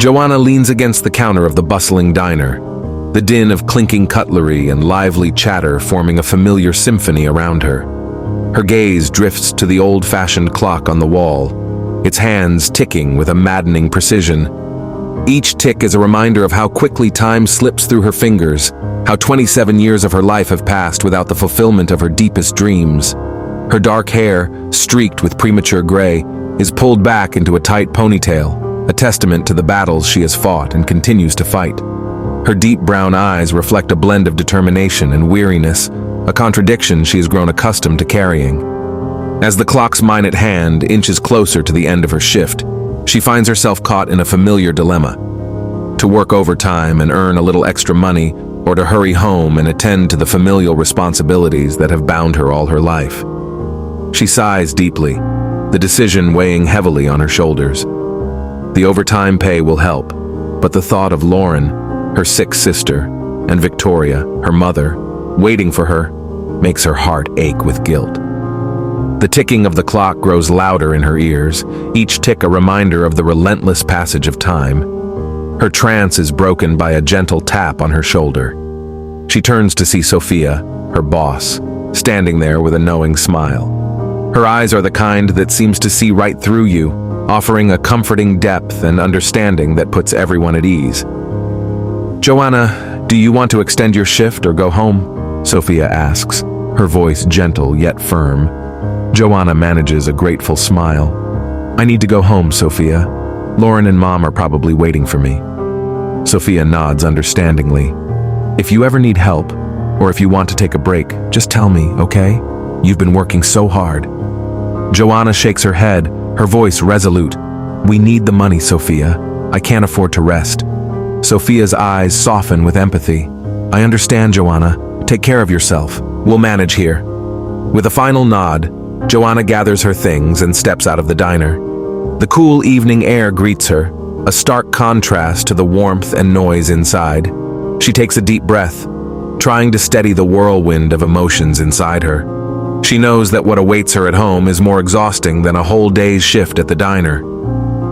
Joana leans against the counter of the bustling diner, the din of clinking cutlery and lively chatter forming a familiar symphony around her. Her gaze drifts to the old-fashioned clock on the wall, its hands ticking with a maddening precision. Each tick is a reminder of how quickly time slips through her fingers, how 27 years of her life have passed without the fulfillment of her deepest dreams. Her dark hair, streaked with premature gray, is pulled back into a tight ponytail, a testament to the battles she has fought and continues to fight. Her deep brown eyes reflect a blend of determination and weariness, a contradiction she has grown accustomed to carrying. As the clock's minute hand inches closer to the end of her shift, she finds herself caught in a familiar dilemma: to work overtime and earn a little extra money, or to hurry home and attend to the familial responsibilities that have bound her all her life. She sighs deeply, the decision weighing heavily on her shoulders. The overtime pay will help, but the thought of Lauren, her sick sister, and Victoria, her mother, waiting for her, makes her heart ache with guilt. The ticking of the clock grows louder in her ears, each tick a reminder of the relentless passage of time. Her trance is broken by a gentle tap on her shoulder. She turns to see Sophia, her boss, standing there with a knowing smile. Her eyes are the kind that seems to see right through you, offering a comforting depth and understanding that puts everyone at ease. "Joana, do you want to extend your shift or go home?" Sophia asks, her voice gentle yet firm. Joana manages a grateful smile. "I need to go home, Sophia. Lauren and Mom are probably waiting for me." Sophia nods understandingly. "If you ever need help, or if you want to take a break, just tell me, okay? You've been working so hard." Joana shakes her head, her voice resolute. "We need the money, Sophia. I can't afford to rest." Sophia's eyes soften with empathy. "I understand, Joana. Take care of yourself. We'll manage here." With a final nod, Joana gathers her things and steps out of the diner. The cool evening air greets her, a stark contrast to the warmth and noise inside. She takes a deep breath, trying to steady the whirlwind of emotions inside her. She knows that what awaits her at home is more exhausting than a whole day's shift at the diner.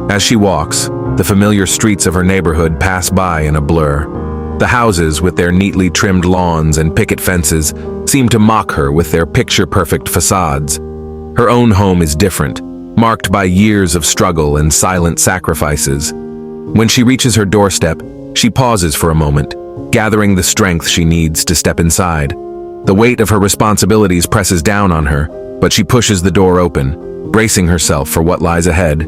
As she walks, the familiar streets of her neighborhood pass by in a blur. The houses, with their neatly trimmed lawns and picket fences, seem to mock her with their picture-perfect facades. Her own home is different, marked by years of struggle and silent sacrifices. When she reaches her doorstep, she pauses for a moment, gathering the strength she needs to step inside. The weight of her responsibilities presses down on her, but she pushes the door open, bracing herself for what lies ahead.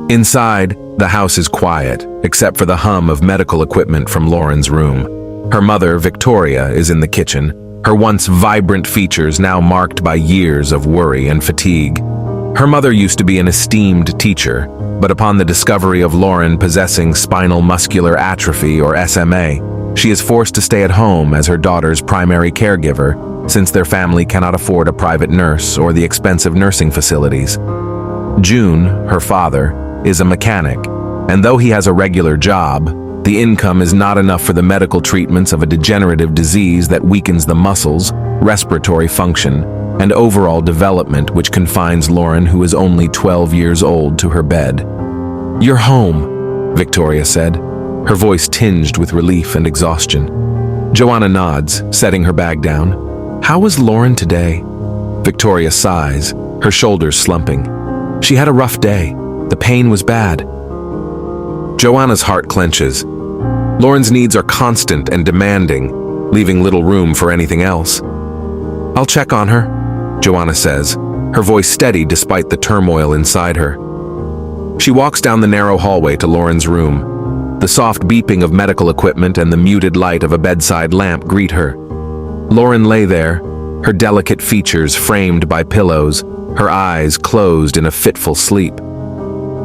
Inside, the house is quiet, except for the hum of medical equipment from Lauren's room. Her mother, Victoria, is in the kitchen, her once vibrant features now marked by years of worry and fatigue. Her mother used to be an esteemed teacher, but upon the discovery of Lauren possessing spinal muscular atrophy, or SMA, she is forced to stay at home as her daughter's primary caregiver, since their family cannot afford a private nurse or the expensive nursing facilities. June, her father, is a mechanic, and though he has a regular job, the income is not enough for the medical treatments of a degenerative disease that weakens the muscles, respiratory function, and overall development, which confines Lauren, who is only 12 years old, to her bed. "You're home," Victoria said, her voice tinged with relief and exhaustion. Joana nods, setting her bag down. "How was Lauren today?" Victoria sighs, her shoulders slumping. "She had a rough day. The pain was bad." Joanna's heart clenches. Lauren's needs are constant and demanding, leaving little room for anything else. "I'll check on her," Joana says, her voice steady despite the turmoil inside her. She walks down the narrow hallway to Lauren's room. The soft beeping of medical equipment and the muted light of a bedside lamp greet her. Lauren lay there, her delicate features framed by pillows, her eyes closed in a fitful sleep.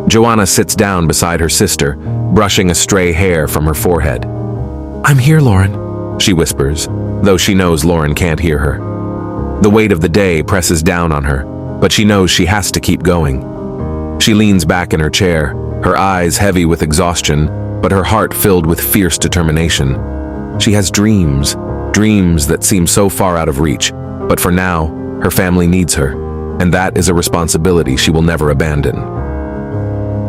Joana sits down beside her sister, brushing a stray hair from her forehead. "I'm here, Lauren," she whispers, though she knows Lauren can't hear her. The weight of the day presses down on her, but she knows she has to keep going. She leans back in her chair, her eyes heavy with exhaustion, but her heart filled with fierce determination. She has dreams that seem so far out of reach, but for now, her family needs her, and that is a responsibility she will never abandon.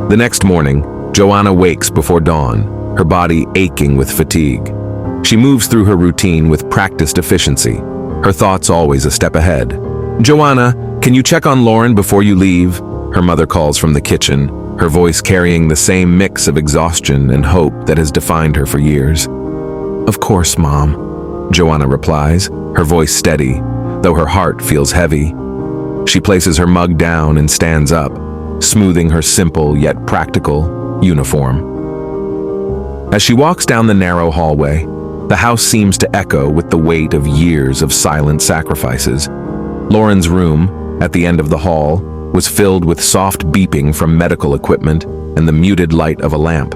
The next morning, Joana wakes before dawn, her body aching with fatigue. She moves through her routine with practiced efficiency, her thoughts always a step ahead. "Joana, can you check on Lauren before you leave?" her mother calls from the kitchen, her voice carrying the same mix of exhaustion and hope that has defined her for years. "Of course, Mom," Joana replies, her voice steady, though her heart feels heavy. She places her mug down and stands up, smoothing her simple yet practical uniform. As she walks down the narrow hallway, the house seems to echo with the weight of years of silent sacrifices. Lauren's room, at the end of the hall, was filled with soft beeping from medical equipment and the muted light of a lamp.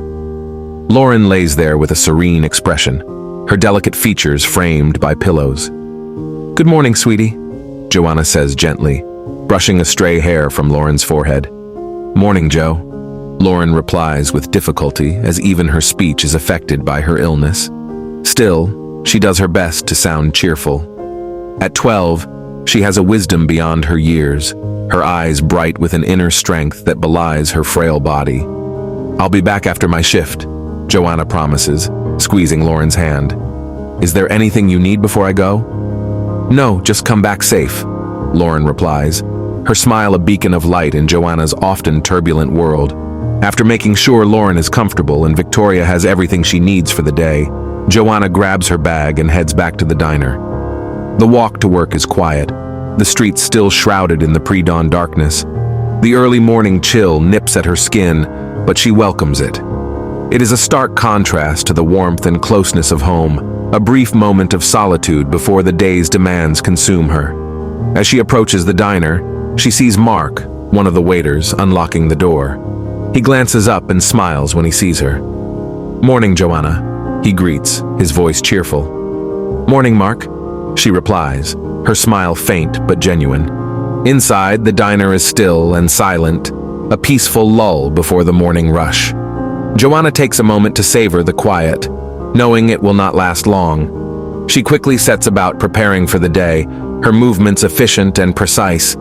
Lauren lays there with a serene expression, her delicate features framed by pillows. "Good morning, sweetie," Joana says gently, brushing a stray hair from Lauren's forehead. "Morning, Joe," Lauren replies with difficulty, as even her speech is affected by her illness. Still, she does her best to sound cheerful. At 12, she has a wisdom beyond her years, her eyes bright with an inner strength that belies her frail body. "I'll be back after my shift," Joana promises, squeezing Lauren's hand. "Is there anything you need before I go?" "No, just come back safe," Lauren replies, her smile a beacon of light in Joanna's often turbulent world. After making sure Lauren is comfortable and Victoria has everything she needs for the day, Joana grabs her bag and heads back to the diner. The walk to work is quiet, the streets still shrouded in the pre-dawn darkness. The early morning chill nips at her skin, but she welcomes it. It is a stark contrast to the warmth and closeness of home, a brief moment of solitude before the day's demands consume her. As she approaches the diner, she sees Mark, one of the waiters, unlocking the door. He glances up and smiles when he sees her. "Morning, Joana," he greets, his voice cheerful. "Morning, Mark," she replies, her smile faint but genuine. Inside, the diner is still and silent, a peaceful lull before the morning rush. Joana takes a moment to savor the quiet, knowing it will not last long. She quickly sets about preparing for the day, her movements efficient and precise.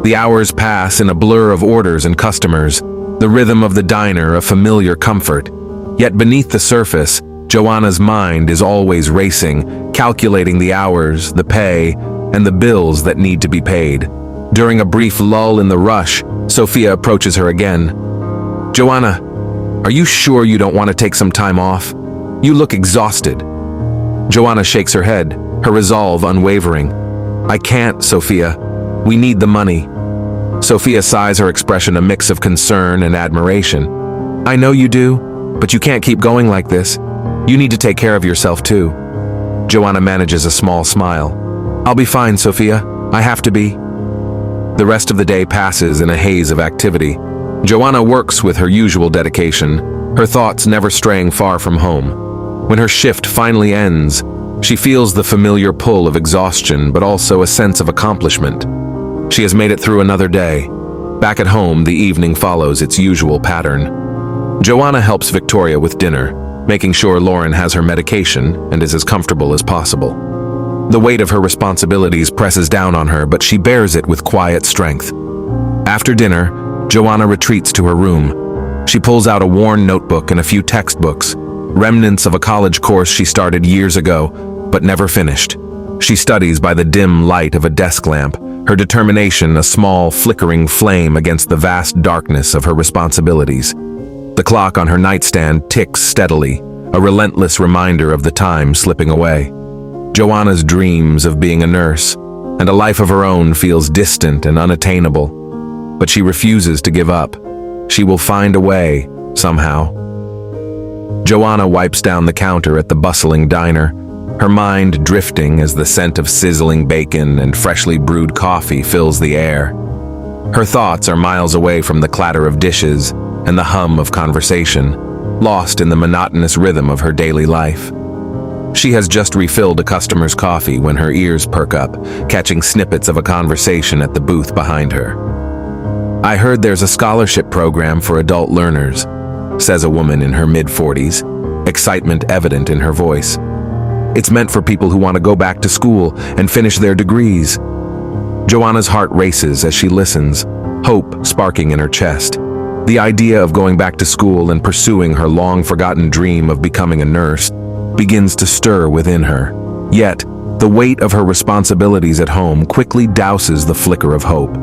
The hours pass in a blur of orders and customers, the rhythm of the diner a familiar comfort. Yet beneath the surface, Joanna's mind is always racing, calculating the hours, the pay, and the bills that need to be paid. During a brief lull in the rush, Sophia approaches her again. "Joana, are you sure you don't want to take some time off? You look exhausted." Joana shakes her head, her resolve unwavering. "I can't, Sophia. We need the money." Sophia sighs, her expression a mix of concern and admiration. "I know you do, but you can't keep going like this. You need to take care of yourself too." Joana manages a small smile. "I'll be fine, Sophia. I have to be." The rest of the day passes in a haze of activity. Joana works with her usual dedication, her thoughts never straying far from home. When her shift finally ends, she feels the familiar pull of exhaustion, but also a sense of accomplishment. She has made it through another day. Back at home, the evening follows its usual pattern. Joana helps Victoria with dinner, making sure Lauren has her medication and is as comfortable as possible. The weight of her responsibilities presses down on her, but she bears it with quiet strength. After dinner, Joana retreats to her room. She pulls out a worn notebook and a few textbooks, remnants of a college course she started years ago, but never finished. She studies by the dim light of a desk lamp, her determination a small, flickering flame against the vast darkness of her responsibilities. The clock on her nightstand ticks steadily, a relentless reminder of the time slipping away. Joanna's dreams of being a nurse and a life of her own feels distant and unattainable, but she refuses to give up. She will find a way, somehow. Joana wipes down the counter at the bustling diner, her mind drifting as the scent of sizzling bacon and freshly brewed coffee fills the air. Her thoughts are miles away from the clatter of dishes and the hum of conversation, lost in the monotonous rhythm of her daily life. She has just refilled a customer's coffee when her ears perk up, catching snippets of a conversation at the booth behind her. "I heard there's a scholarship program for adult learners," says a woman in her mid-40s, excitement evident in her voice. "It's meant for people who want to go back to school and finish their degrees." Joanna's heart races as she listens, hope sparking in her chest. The idea of going back to school and pursuing her long-forgotten dream of becoming a nurse begins to stir within her. Yet, the weight of her responsibilities at home quickly douses the flicker of hope.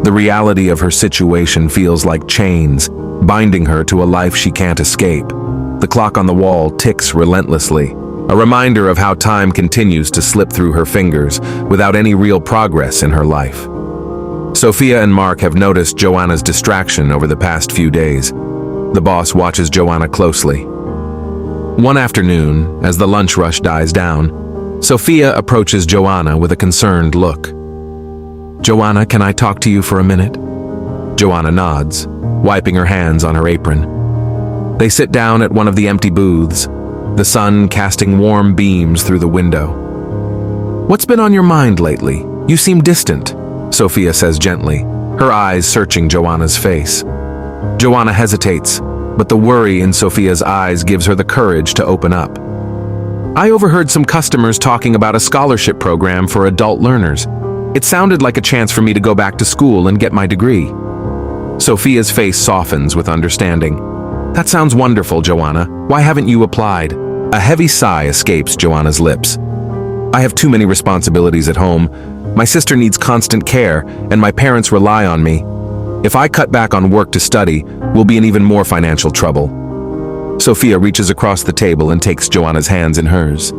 The reality of her situation feels like chains, binding her to a life she can't escape. The clock on the wall ticks relentlessly, a reminder of how time continues to slip through her fingers without any real progress in her life. Sophia and Mark have noticed Joanna's distraction over the past few days. The boss watches Joanna closely. One afternoon, as the lunch rush dies down, Sophia approaches Joanna with a concerned look. "Joanna, can I talk to you for a minute?" Joanna nods, wiping her hands on her apron. They sit down at one of the empty booths, the sun casting warm beams through the window. "What's been on your mind lately? You seem distant," Sophia says gently, her eyes searching Joanna's face. Joanna hesitates, but the worry in Sophia's eyes gives her the courage to open up. "I overheard some customers talking about a scholarship program for adult learners. It sounded like a chance for me to go back to school and get my degree." Sophia's face softens with understanding. "That sounds wonderful, Joanna. Why haven't you applied?" A heavy sigh escapes Joanna's lips. "I have too many responsibilities at home. My sister needs constant care, and my parents rely on me. If I cut back on work to study, we'll be in even more financial trouble." Sophia reaches across the table and takes Joanna's hands in hers.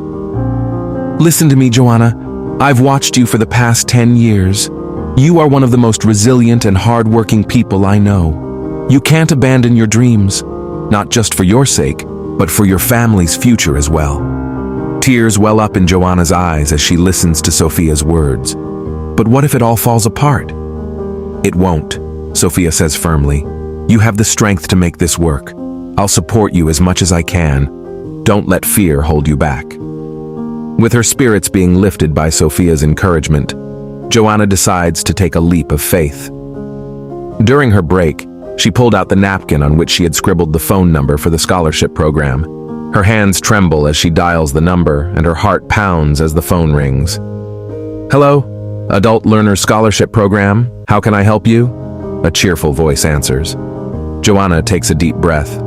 "Listen to me, Joanna. I've watched you for the past 10 years. You are one of the most resilient and hard-working people I know. You can't abandon your dreams, not just for your sake, but for your family's future as well." Tears well up in Joanna's eyes as she listens to Sophia's words. "But what if it all falls apart?" "It won't," Sophia says firmly. "You have the strength to make this work. I'll support you as much as I can. Don't let fear hold you back." With her spirits being lifted by Sophia's encouragement, Joanna decides to take a leap of faith. During her break, she pulled out the napkin on which she had scribbled the phone number for the scholarship program. Her hands tremble as she dials the number, and her heart pounds as the phone rings. "Hello? Adult Learner Scholarship Program. How can I help you?" A cheerful voice answers. Joanna takes a deep breath.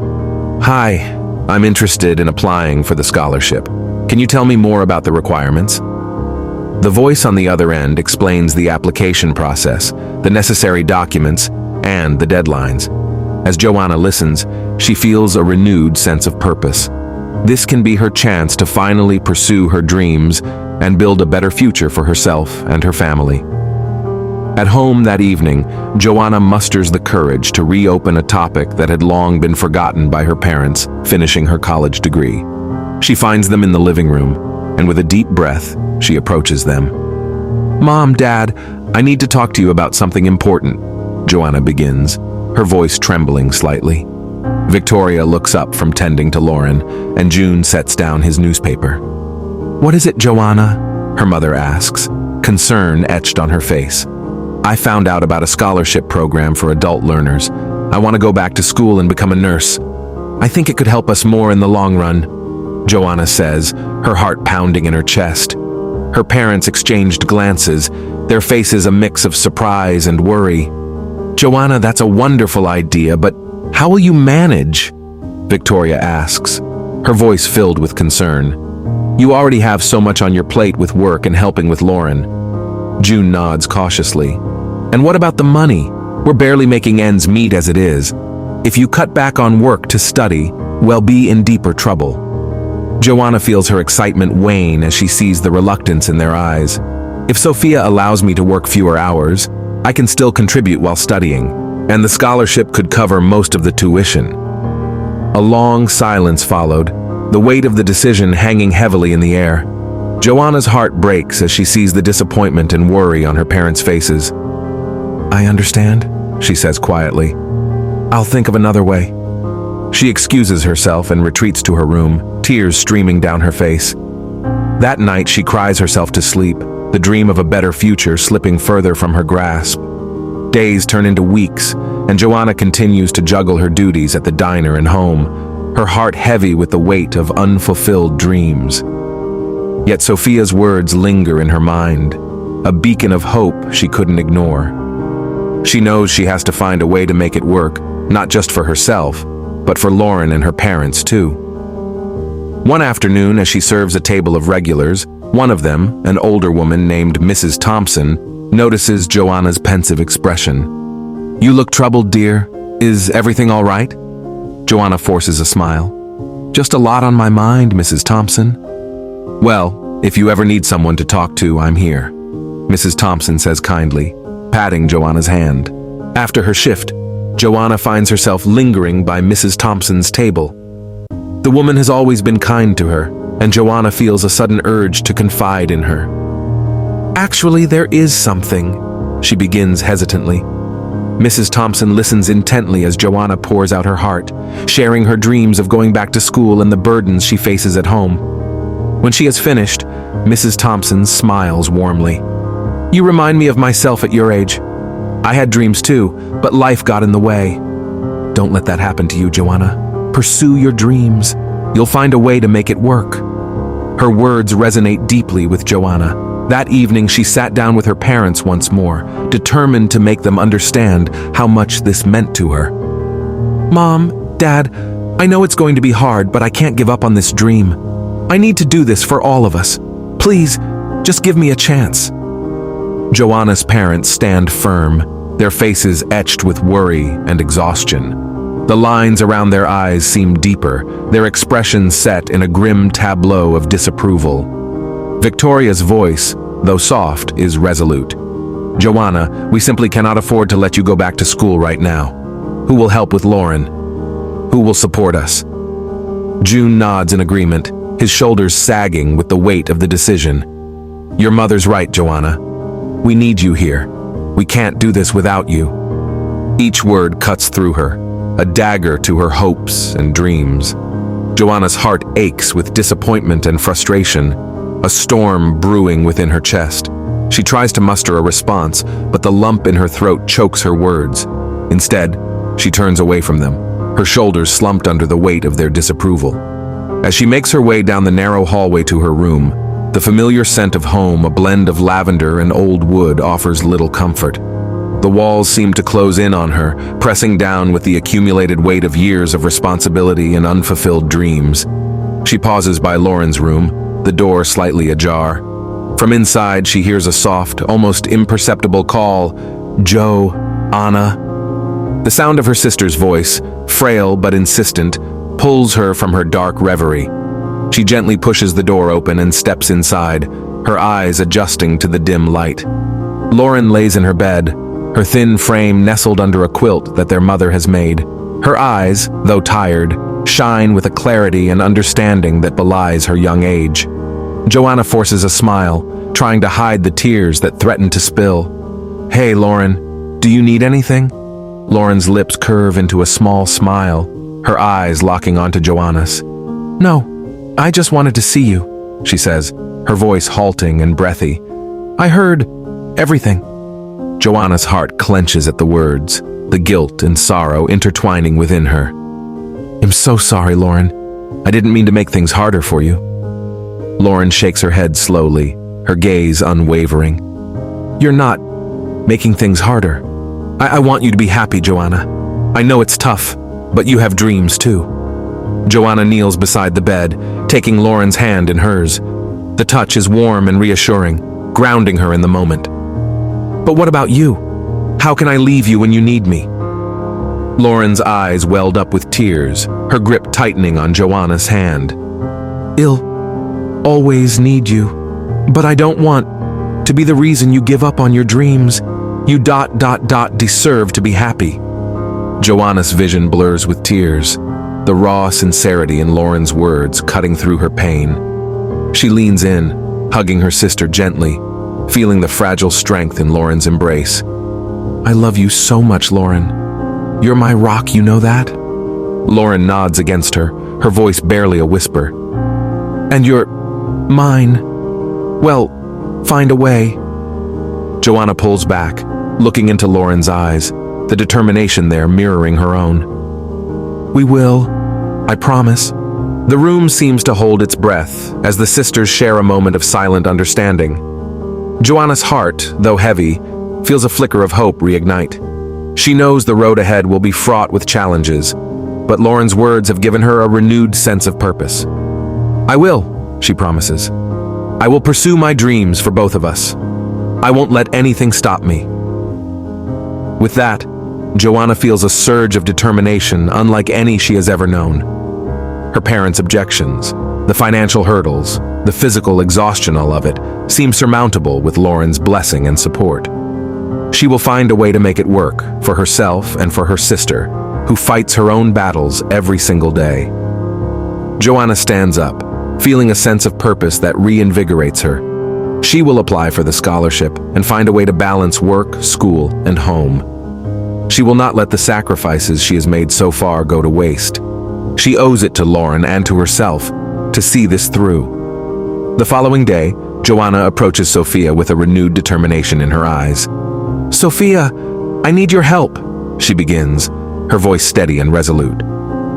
"Hi, I'm interested in applying for the scholarship. Can you tell me more about the requirements?" The voice on the other end explains the application process, the necessary documents, and the deadlines. As Joanna listens, she feels a renewed sense of purpose. This can be her chance to finally pursue her dreams and build a better future for herself and her family. At home that evening, Joanna musters the courage to reopen a topic that had long been forgotten by her parents, finishing her college degree. She finds them in the living room, and with a deep breath, she approaches them. "Mom, Dad, I need to talk to you about something important," Joanna begins, her voice trembling slightly. Victoria looks up from tending to Lauren, and June sets down his newspaper. "What is it, Joanna?" her mother asks, concern etched on her face. "I found out about a scholarship program for adult learners. I want to go back to school and become a nurse. I think it could help us more in the long run," Joanna says, her heart pounding in her chest. Her parents exchanged glances, their faces a mix of surprise and worry. "Joanna, that's a wonderful idea, but how will you manage?" Victoria asks, her voice filled with concern. "You already have so much on your plate with work and helping with Lauren." June nods cautiously. "And what about the money? We're barely making ends meet as it is. If you cut back on work to study, we'll be in deeper trouble." Joanna feels her excitement wane as she sees the reluctance in their eyes. "If Sophia allows me to work fewer hours, I can still contribute while studying, and the scholarship could cover most of the tuition." A long silence followed, the weight of the decision hanging heavily in the air. Joanna's heart breaks as she sees the disappointment and worry on her parents' faces. "I understand," she says quietly. "I'll think of another way." She excuses herself and retreats to her room, tears streaming down her face. That night she cries herself to sleep, the dream of a better future slipping further from her grasp. Days turn into weeks, and Joanna continues to juggle her duties at the diner and home, her heart heavy with the weight of unfulfilled dreams. Yet Sophia's words linger in her mind, a beacon of hope she couldn't ignore. She knows she has to find a way to make it work, not just for herself, but for Lauren and her parents too. One afternoon, as she serves a table of regulars, one of them, an older woman named Mrs. Thompson, notices Joanna's pensive expression. "You look troubled, dear. Is everything all right?" Joanna forces a smile. "Just a lot on my mind, Mrs. Thompson." "Well, if you ever need someone to talk to, I'm here," Mrs. Thompson says kindly, patting Joanna's hand. After her shift, Joanna finds herself lingering by Mrs. Thompson's table. The woman has always been kind to her, and Joanna feels a sudden urge to confide in her. "Actually, there is something," she begins hesitantly. Mrs. Thompson listens intently as Joanna pours out her heart, sharing her dreams of going back to school and the burdens she faces at home. When she has finished, Mrs. Thompson smiles warmly. "You remind me of myself at your age. I had dreams too, but life got in the way. Don't let that happen to you, Joanna. Pursue your dreams. You'll find a way to make it work." Her words resonate deeply with Joanna. That evening, she sat down with her parents once more, determined to make them understand how much this meant to her. "Mom, Dad, I know it's going to be hard, but I can't give up on this dream. I need to do this for all of us. Please, just give me a chance." Joanna's parents stand firm, their faces etched with worry and exhaustion. The lines around their eyes seem deeper, their expressions set in a grim tableau of disapproval. Victoria's voice, though soft, is resolute. "Joanna, we simply cannot afford to let you go back to school right now. Who will help with Lauren? Who will support us?" June nods in agreement, his shoulders sagging with the weight of the decision. "Your mother's right, Joanna. We need you here. We can't do this without you." Each word cuts through her, a dagger to her hopes and dreams. Joanna's heart aches with disappointment and frustration, a storm brewing within her chest. She tries to muster a response, but the lump in her throat chokes her words. Instead, she turns away from them, her shoulders slumped under the weight of their disapproval. As she makes her way down the narrow hallway to her room, the familiar scent of home, a blend of lavender and old wood, offers little comfort. The walls seem to close in on her, pressing down with the accumulated weight of years of responsibility and unfulfilled dreams. She pauses by Lauren's room, the door slightly ajar. From inside, she hears a soft, almost imperceptible call, "Joe, Anna." The sound of her sister's voice, frail but insistent, pulls her from her dark reverie. She gently pushes the door open and steps inside, her eyes adjusting to the dim light. Lauren lays in her bed, her thin frame nestled under a quilt that their mother has made. Her eyes, though tired, shine with a clarity and understanding that belies her young age. Joanna forces a smile, trying to hide the tears that threaten to spill. "Hey, Lauren, do you need anything?" Lauren's lips curve into a small smile, her eyes locking onto Joanna's. "No, I just wanted to see you," she says, her voice halting and breathy. "I heard everything." Joanna's heart clenches at the words, the guilt and sorrow intertwining within her. "I'm so sorry, Lauren. I didn't mean to make things harder for you." Lauren shakes her head slowly, her gaze unwavering. "You're not making things harder. I want you to be happy, Joanna. I know it's tough, but you have dreams too." Joanna kneels beside the bed, taking Lauren's hand in hers. The touch is warm and reassuring, grounding her in the moment. "But what about you? How can I leave you when you need me?" Lauren's eyes welled up with tears, her grip tightening on Joanna's hand. "I'll always need you, but I don't want to be the reason you give up on your dreams. You deserve to be happy." Joanna's vision blurs with tears, the raw sincerity in Lauren's words cutting through her pain. She leans in, hugging her sister gently, feeling the fragile strength in Lauren's embrace. "I love you so much, Lauren. You're my rock, you know that?" Lauren nods against her, her voice barely a whisper. "And you're mine. Well, find a way." Joanna pulls back, looking into Lauren's eyes, the determination there mirroring her own. "We will, I promise." The room seems to hold its breath as the sisters share a moment of silent understanding. Joanna's heart, though heavy, feels a flicker of hope reignite. She knows the road ahead will be fraught with challenges, but Lauren's words have given her a renewed sense of purpose. "I will," she promises. "I will pursue my dreams for both of us. I won't let anything stop me." With that, Joana feels a surge of determination unlike any she has ever known. Her parents' objections, the financial hurdles, the physical exhaustion of it, seem surmountable with Lauren's blessing and support. She will find a way to make it work for herself and for her sister, who fights her own battles every single day. Joana stands up, feeling a sense of purpose that reinvigorates her. She will apply for the scholarship and find a way to balance work, school, and home. She will not let the sacrifices she has made so far go to waste. She owes it to Lauren and to herself to see this through. The following day, Joana approaches Sophia with a renewed determination in her eyes. "Sophia, I need your help," she begins, her voice steady and resolute.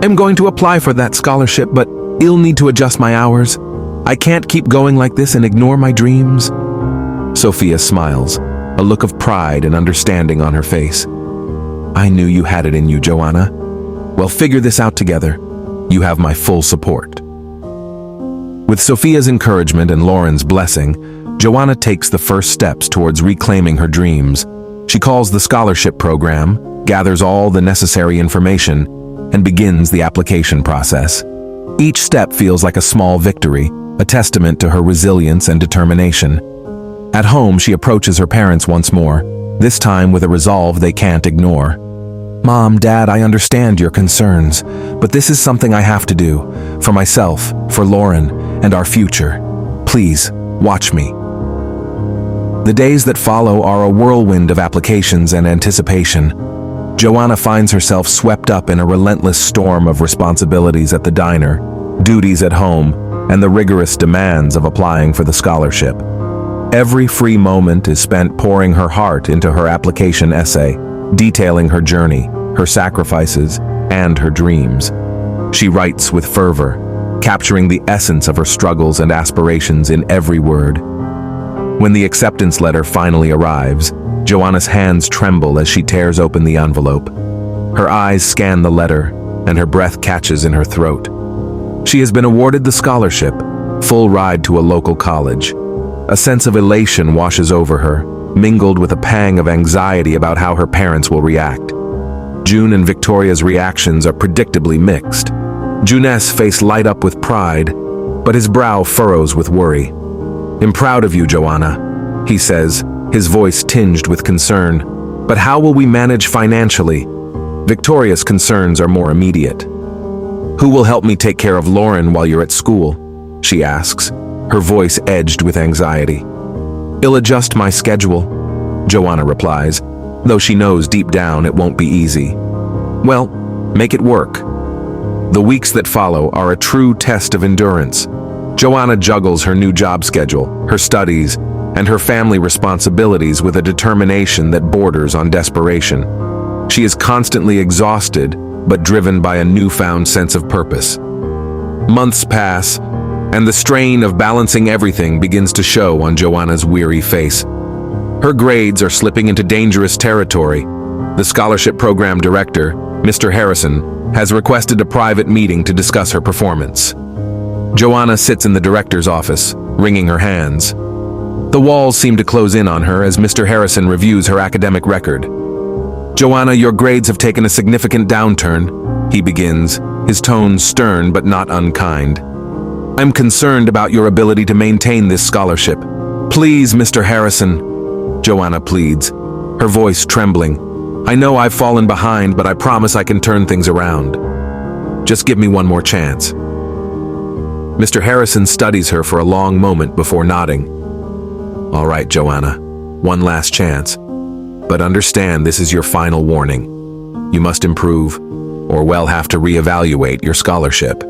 "I'm going to apply for that scholarship, but I'll need to adjust my hours. I can't keep going like this and ignore my dreams." Sophia smiles, a look of pride and understanding on her face. "I knew you had it in you, Joana. Well, figure this out together. You have my full support." With Sophia's encouragement and Lauren's blessing, Joana takes the first steps towards reclaiming her dreams. She calls the scholarship program, gathers all the necessary information, and begins the application process. Each step feels like a small victory, a testament to her resilience and determination. At home, she approaches her parents once more, this time with a resolve they can't ignore. "Mom, Dad, I understand your concerns, but this is something I have to do, for myself, for Lauren, and our future. Please, watch me." The days that follow are a whirlwind of applications and anticipation. Joana finds herself swept up in a relentless storm of responsibilities at the diner, duties at home, and the rigorous demands of applying for the scholarship. Every free moment is spent pouring her heart into her application essay, detailing her journey, her sacrifices, and her dreams. She writes with fervor, capturing the essence of her struggles and aspirations in every word. When the acceptance letter finally arrives, Joana's hands tremble as she tears open the envelope. Her eyes scan the letter, and her breath catches in her throat. She has been awarded the scholarship, full ride to a local college. A sense of elation washes over her, mingled with a pang of anxiety about how her parents will react. June and Victoria's reactions are predictably mixed. June's face light up with pride, but his brow furrows with worry. "I'm proud of you, Joana," he says, his voice tinged with concern. "But how will we manage financially?" Victoria's concerns are more immediate. "Who will help me take care of Lauren while you're at school?" she asks, her voice edged with anxiety. "I'll adjust my schedule," Joana replies, though she knows deep down it won't be easy. "Well, make it work." The weeks that follow are a true test of endurance. Joana juggles her new job schedule, her studies, and her family responsibilities with a determination that borders on desperation. She is constantly exhausted, but driven by a newfound sense of purpose. Months pass, and the strain of balancing everything begins to show on Joana's weary face. Her grades are slipping into dangerous territory. The scholarship program director, Mr. Harrison, has requested a private meeting to discuss her performance. Joana sits in the director's office, wringing her hands. The walls seem to close in on her as Mr. Harrison reviews her academic record. "Joana, your grades have taken a significant downturn," he begins, his tone stern but not unkind. "I'm concerned about your ability to maintain this scholarship. Please, Mr. Harrison," Joana pleads, her voice trembling. "I know I've fallen behind, but I promise I can turn things around. Just give me one more chance." Mr. Harrison studies her for a long moment before nodding. "All right, Joana, one last chance. But understand this is your final warning. You must improve, or we'll have to reevaluate your scholarship."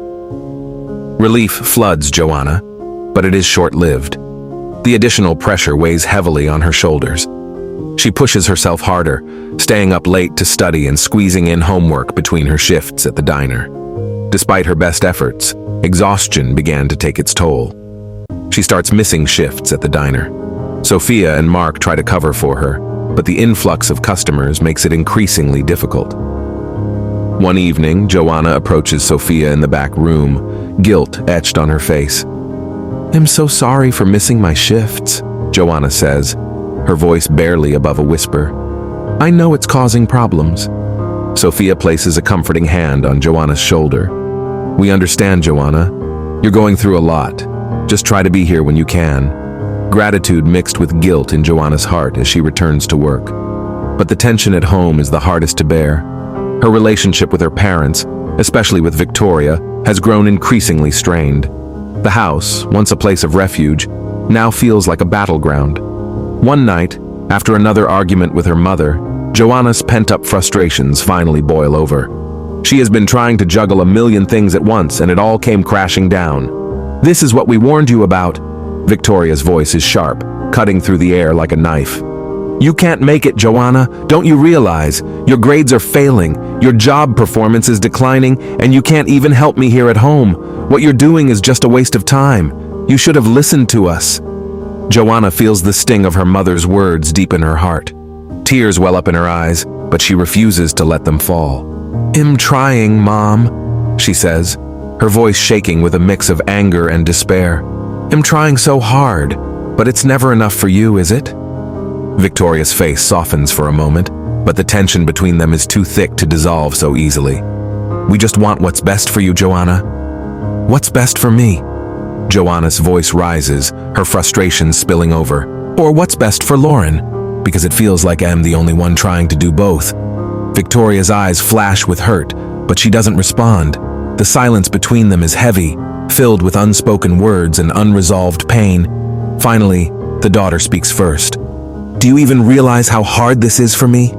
Relief floods Joana, but it is short-lived. The additional pressure weighs heavily on her shoulders. She pushes herself harder, staying up late to study and squeezing in homework between her shifts at the diner. Despite her best efforts, exhaustion began to take its toll. She starts missing shifts at the diner. Sophia and Mark try to cover for her, but the influx of customers makes it increasingly difficult. One evening, Joana approaches Sophia in the back room, guilt etched on her face. "I'm so sorry for missing my shifts," Joana says, her voice barely above a whisper. "I know it's causing problems." Sophia places a comforting hand on Joana's shoulder. "We understand, Joana. You're going through a lot. Just try to be here when you can." Gratitude mixed with guilt in Joana's heart as she returns to work. But the tension at home is the hardest to bear. Her relationship with her parents, especially with Victoria, has grown increasingly strained. The house, once a place of refuge, now feels like a battleground. One night, after another argument with her mother, Joana's pent-up frustrations finally boil over. She has been trying to juggle a million things at once, and it all came crashing down. "This is what we warned you about." Victoria's voice is sharp, cutting through the air like a knife. "You can't make it, Joana. Don't you realize? Your grades are failing, your job performance is declining, and you can't even help me here at home. What you're doing is just a waste of time. You should have listened to us." Joana feels the sting of her mother's words deep in her heart. Tears well up in her eyes, but she refuses to let them fall. "I'm trying, Mom," she says, her voice shaking with a mix of anger and despair. "I'm trying so hard, but it's never enough for you, is it?" Victoria's face softens for a moment, but the tension between them is too thick to dissolve so easily. "We just want what's best for you, Joana." "What's best for me?" Joana's voice rises, her frustration spilling over. "Or what's best for Lauren? Because it feels like I'm the only one trying to do both." Victoria's eyes flash with hurt, but she doesn't respond. The silence between them is heavy, filled with unspoken words and unresolved pain. Finally, the daughter speaks first. "Do you even realize how hard this is for me?"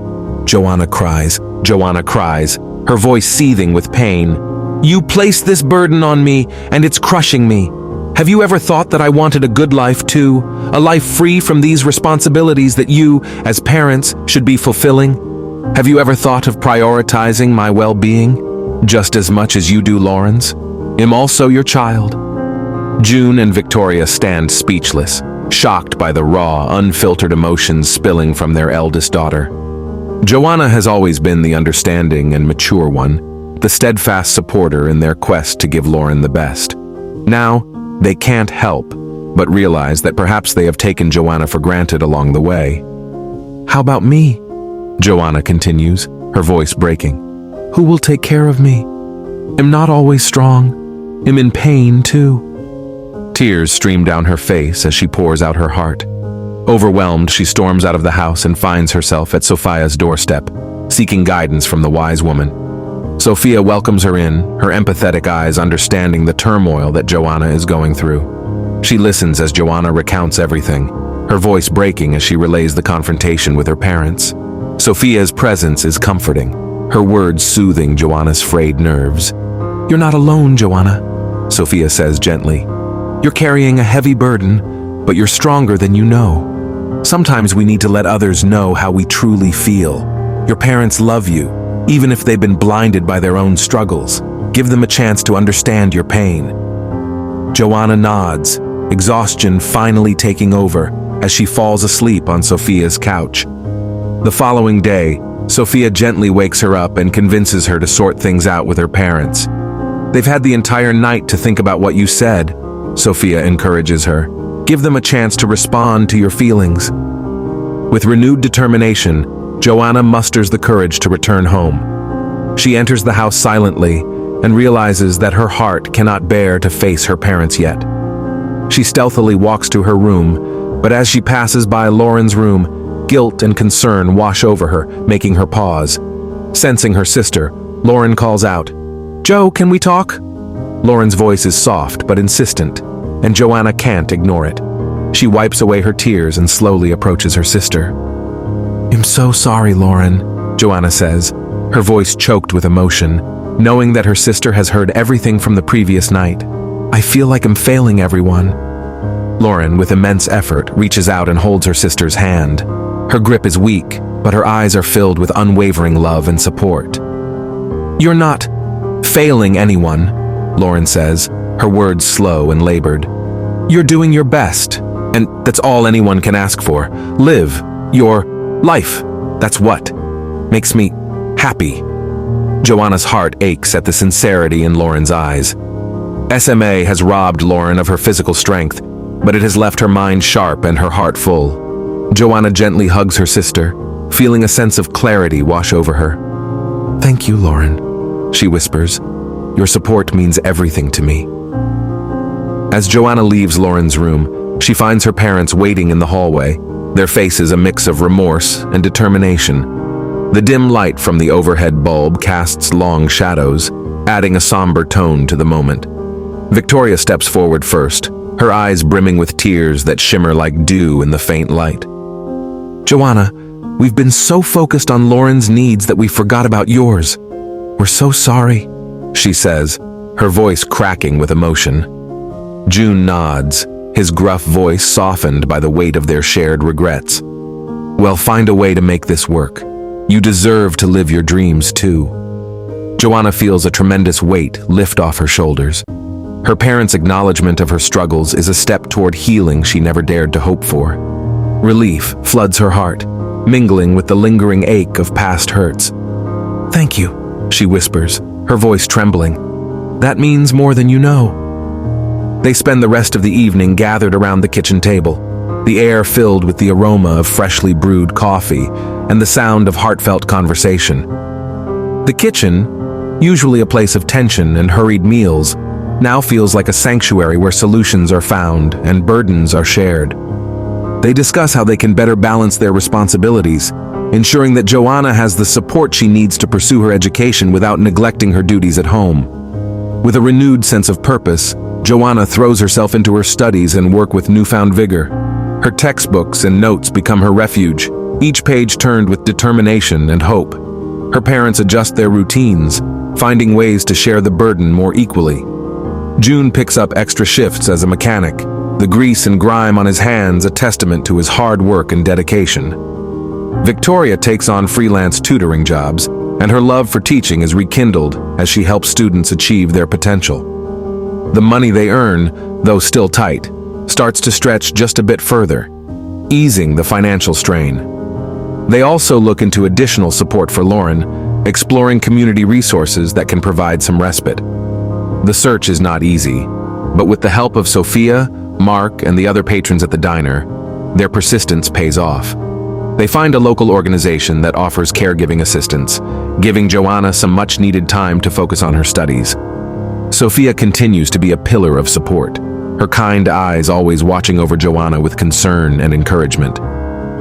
Joana cries, her voice seething with pain. "You placed this burden on me, and it's crushing me. Have you ever thought that I wanted a good life too? A life free from these responsibilities that you, as parents, should be fulfilling? Have you ever thought of prioritizing my well-being, just as much as you do Lauren's? I'm also your child." June and Victoria stand speechless, shocked by the raw, unfiltered emotions spilling from their eldest daughter. Joana has always been the understanding and mature one, the steadfast supporter in their quest to give Lauren the best. Now, they can't help but realize that perhaps they have taken Joana for granted along the way. "How about me?" Joana continues, her voice breaking. "Who will take care of me? I'm not always strong. I'm in pain too." Tears stream down her face as she pours out her heart. Overwhelmed, she storms out of the house and finds herself at Sophia's doorstep, seeking guidance from the wise woman. Sophia welcomes her in, her empathetic eyes understanding the turmoil that Joana is going through. She listens as Joana recounts everything, her voice breaking as she relays the confrontation with her parents. Sophia's presence is comforting, her words soothing Joana's frayed nerves. "You're not alone, Joana," Sophia says gently. "You're carrying a heavy burden, but you're stronger than you know. Sometimes we need to let others know how we truly feel. Your parents love you, even if they've been blinded by their own struggles. Give them a chance to understand your pain." Joana nods, exhaustion finally taking over as she falls asleep on Sophia's couch. The following day, Sophia gently wakes her up and convinces her to sort things out with her parents. "They've had the entire night to think about what you said," Sophia encourages her. "Give them a chance to respond to your feelings." With renewed determination, Joana musters the courage to return home. She enters the house silently and realizes that her heart cannot bear to face her parents yet. She stealthily walks to her room, but as she passes by Lauren's room, guilt and concern wash over her, making her pause. Sensing her sister, Lauren calls out, "Jo, can we talk?" Lauren's voice is soft but insistent, and Joana can't ignore it. She wipes away her tears and slowly approaches her sister. "I'm so sorry, Lauren," Joana says, her voice choked with emotion, knowing that her sister has heard everything from the previous night. "I feel like I'm failing everyone." Lauren, with immense effort, reaches out and holds her sister's hand. Her grip is weak, but her eyes are filled with unwavering love and support. "You're not failing anyone," Lauren says, her words slow and labored. "You're doing your best, and that's all anyone can ask for. Live your Life, that's what makes me happy. Joanna's heart aches at the sincerity in Lauren's eyes. SMA has robbed Lauren of her physical strength, but it has left her mind sharp and her heart full. Joanna gently hugs her sister, feeling a sense of clarity wash over her. "Thank you, Lauren," she whispers. "Your support means everything to me." As Joanna leaves Lauren's room, she finds her parents waiting in the hallway, their faces a mix of remorse and determination. The dim light from the overhead bulb casts long shadows, adding a somber tone to the moment. Victoria steps forward first, her eyes brimming with tears that shimmer like dew in the faint light. "Joanna, we've been so focused on Lauren's needs that we forgot about yours. We're so sorry," she says, her voice cracking with emotion. June nods, his gruff voice softened by the weight of their shared regrets. "Well, find a way to make this work. You deserve to live your dreams too." Joanna feels a tremendous weight lift off her shoulders. Her parents' acknowledgement of her struggles is a step toward healing she never dared to hope for. Relief floods her heart, mingling with the lingering ache of past hurts. "Thank you," she whispers, her voice trembling. "That means more than you know." They spend the rest of the evening gathered around the kitchen table, the air filled with the aroma of freshly brewed coffee and the sound of heartfelt conversation. The kitchen, usually a place of tension and hurried meals, now feels like a sanctuary where solutions are found and burdens are shared. They discuss how they can better balance their responsibilities, ensuring that Joanna has the support she needs to pursue her education without neglecting her duties at home. With a renewed sense of purpose, Joanna throws herself into her studies and work with newfound vigor. Her textbooks and notes become her refuge, each page turned with determination and hope. Her parents adjust their routines, finding ways to share the burden more equally. June picks up extra shifts as a mechanic, the grease and grime on his hands a testament to his hard work and dedication. Victoria takes on freelance tutoring jobs, and her love for teaching is rekindled as she helps students achieve their potential. The money they earn, though still tight, starts to stretch just a bit further, easing the financial strain. They also look into additional support for Lauren, exploring community resources that can provide some respite. The search is not easy, but with the help of Sophia, Mark, and the other patrons at the diner, their persistence pays off. They find a local organization that offers caregiving assistance, giving Joanna some much-needed time to focus on her studies. Sophia continues to be a pillar of support, her kind eyes always watching over Joanna with concern and encouragement.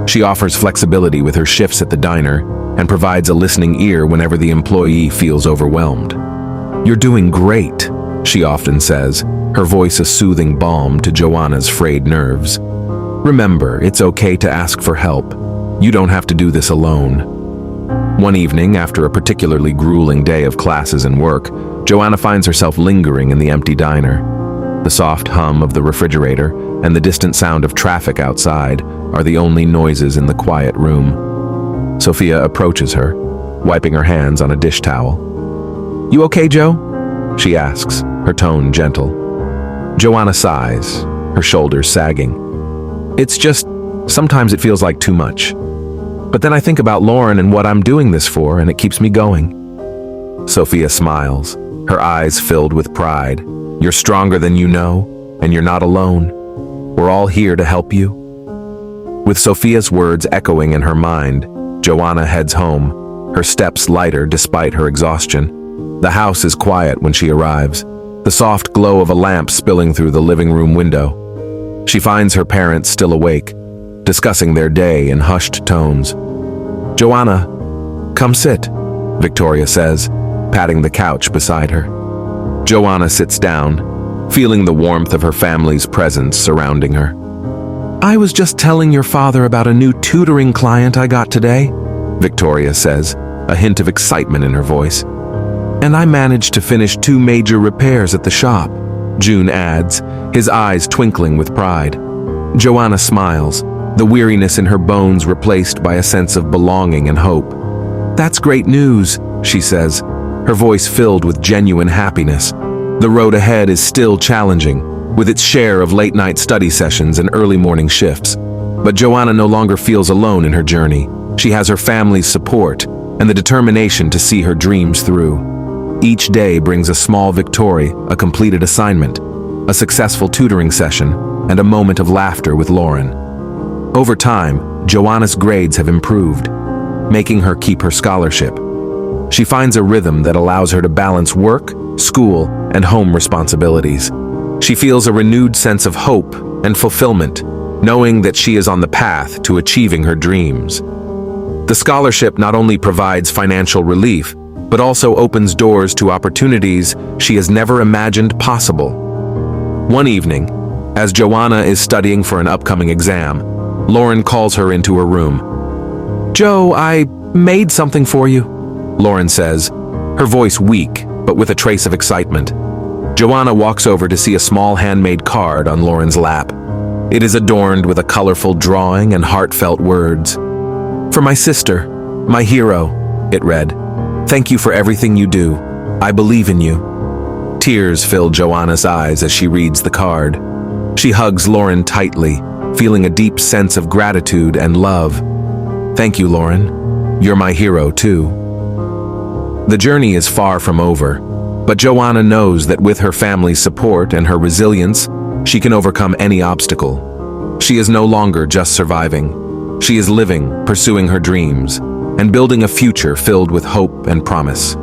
She offers flexibility with her shifts at the diner and provides a listening ear whenever the employee feels overwhelmed. "You're doing great," she often says, her voice a soothing balm to Joanna's frayed nerves. "Remember, it's okay to ask for help. You don't have to do this alone." One evening, after a particularly grueling day of classes and work, Joanna finds herself lingering in the empty diner. The soft hum of the refrigerator and the distant sound of traffic outside are the only noises in the quiet room. Sophia approaches her, wiping her hands on a dish towel. "You okay, Jo?" she asks, her tone gentle. Joanna sighs, her shoulders sagging. "It's just, sometimes it feels like too much. But then I think about Lauren and what I'm doing this for, and it keeps me going." Sophia smiles, her eyes filled with pride. "You're stronger than you know, and you're not alone. We're all here to help you." With Sophia's words echoing in her mind, Joanna heads home, her steps lighter despite her exhaustion. The house is quiet when she arrives, the soft glow of a lamp spilling through the living room window. She finds her parents still awake, discussing their day in hushed tones. "Joanna, come sit," Victoria says, patting the couch beside her. Joanna sits down, feeling the warmth of her family's presence surrounding her. "I was just telling your father about a new tutoring client I got today," Victoria says, a hint of excitement in her voice. "And I managed to finish 2 major repairs at the shop," June adds, his eyes twinkling with pride. Joanna smiles, the weariness in her bones replaced by a sense of belonging and hope. "That's great news," she says, her voice filled with genuine happiness. The road ahead is still challenging, with its share of late-night study sessions and early morning shifts. But Joanna no longer feels alone in her journey. She has her family's support and the determination to see her dreams through. Each day brings a small victory, a completed assignment, a successful tutoring session, and a moment of laughter with Lauren. Over time, Joana's grades have improved, making her keep her scholarship. She finds a rhythm that allows her to balance work, school, and home responsibilities. She feels a renewed sense of hope and fulfillment, knowing that she is on the path to achieving her dreams. The scholarship not only provides financial relief, but also opens doors to opportunities she has never imagined possible. One evening, as Joana is studying for an upcoming exam, Lauren calls her into her room. "Jo, I made something for you," Lauren says, her voice weak, but with a trace of excitement. Joana walks over to see a small handmade card on Lauren's lap. It is adorned with a colorful drawing and heartfelt words. "For my sister, my hero," it read. "Thank you for everything you do. I believe in you." Tears fill Joana's eyes as she reads the card. She hugs Lauren tightly, feeling a deep sense of gratitude and love. "Thank you, Lauren. You're my hero, too." The journey is far from over, but Joana knows that with her family's support and her resilience, she can overcome any obstacle. She is no longer just surviving. She is living, pursuing her dreams, and building a future filled with hope and promise.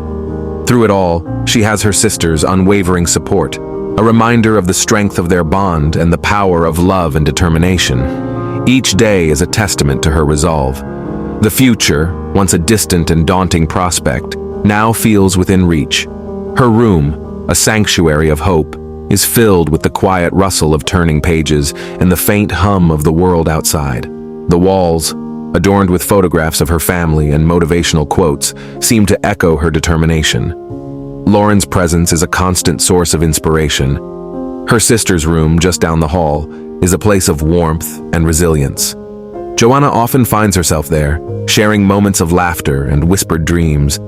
Through it all, she has her sister's unwavering support, a reminder of the strength of their bond and the power of love and determination. Each day is a testament to her resolve. The future, once a distant and daunting prospect, now feels within reach. Her room, a sanctuary of hope, is filled with the quiet rustle of turning pages and the faint hum of the world outside. The walls, adorned with photographs of her family and motivational quotes, seem to echo her determination. Lauren's presence is a constant source of inspiration. Her sister's room, just down the hall, is a place of warmth and resilience. Joana often finds herself there, sharing moments of laughter and whispered dreams.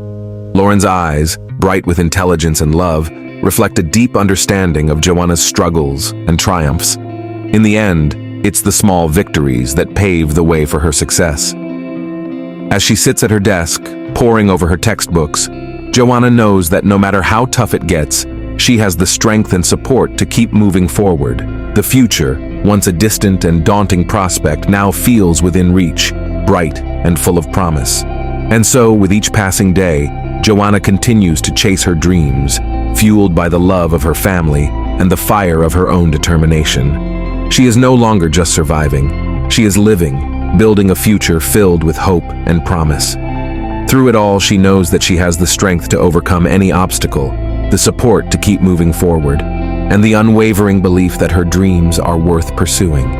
Lauren's eyes, bright with intelligence and love, reflect a deep understanding of Joana's struggles and triumphs. In the end, it's the small victories that pave the way for her success. As she sits at her desk, poring over her textbooks, Joana knows that no matter how tough it gets, she has the strength and support to keep moving forward. The future, once a distant and daunting prospect, now feels within reach, bright and full of promise. And so, with each passing day, Joana continues to chase her dreams, fueled by the love of her family and the fire of her own determination. She is no longer just surviving. She is living, building a future filled with hope and promise. Through it all, she knows that she has the strength to overcome any obstacle, the support to keep moving forward, and the unwavering belief that her dreams are worth pursuing.